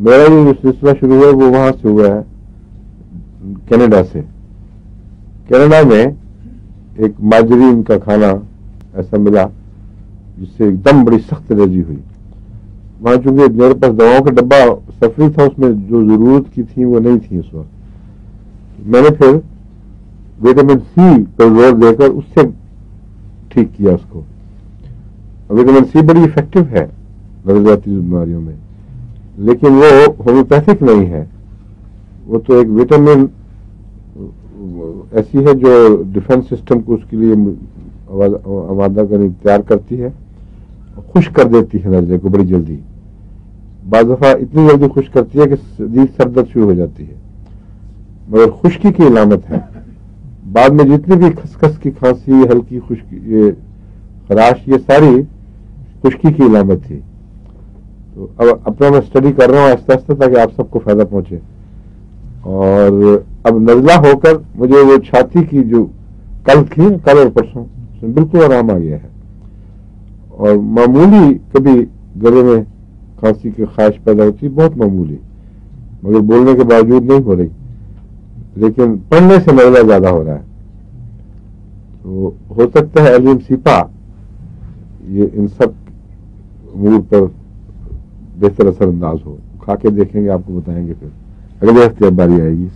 मेरा जो सिलसिला शुरू हुआ वो वहां से हुआ है, कनाडा से। कनाडा में एक माजरीन का खाना ऐसा मिला जिससे एकदम बड़ी सख्त एलर्जी हुई। वहां चूंकि मेरे पास दवाओं का डब्बा सफरी था, उसमें जो जरूरत की थी वो नहीं थी उस वक्त। मैंने फिर विटामिन सी पर जोर देकर उससे ठीक किया उसको। विटामिन सी बड़ी इफेक्टिव है नवजाती बीमारियों में, लेकिन वो होम्योपैथिक नहीं है। वो तो एक विटामिन ऐसी है जो डिफेंस सिस्टम को उसके लिए आमादा करने तैयार करती है, खुश कर देती है नजरे को बड़ी जल्दी। बाज़ दफा इतनी जल्दी खुश करती है कि सरदर्द शुरू हो जाती है, मगर खुश्की की अलामत है। बाद में जितनी भी खसखस की खांसी, हल्की खुश्की, ये खराश, ये सारी खुश्की की अलामत थी। तो अब अपना मैं स्टडी कर रहा हूँ आहिस्ता आहिस्ता, ताकि आप सबको फायदा पहुंचे। और अब नजला होकर मुझे वो छाती की जो कल थी, कल और परसों, उसमें बिल्कुल आराम आ गया है। और मामूली कभी गले में खांसी की ख्वाहिश पैदा होती है, बहुत मामूली, मगर बोलने के बावजूद नहीं हो रही, लेकिन पढ़ने से नजला ज्यादा हो रहा है। तो हो सकता है अलीम सीपा ये इन सब मूड पर बेहतर असर अंदाज हो। खा के देखेंगे, आपको बताएंगे, फिर अगले हफ्ते बारी आएगी।